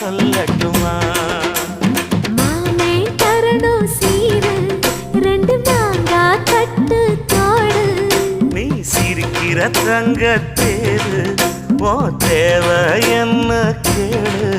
சொல்லட்டுமா? மாமே தரணும் சீரு, ரெண்டு மாங்கா கட்டு தோடு. நீ சிரிக்கிற தங்க தேரு, ஓ தேவை என்ன கேளு.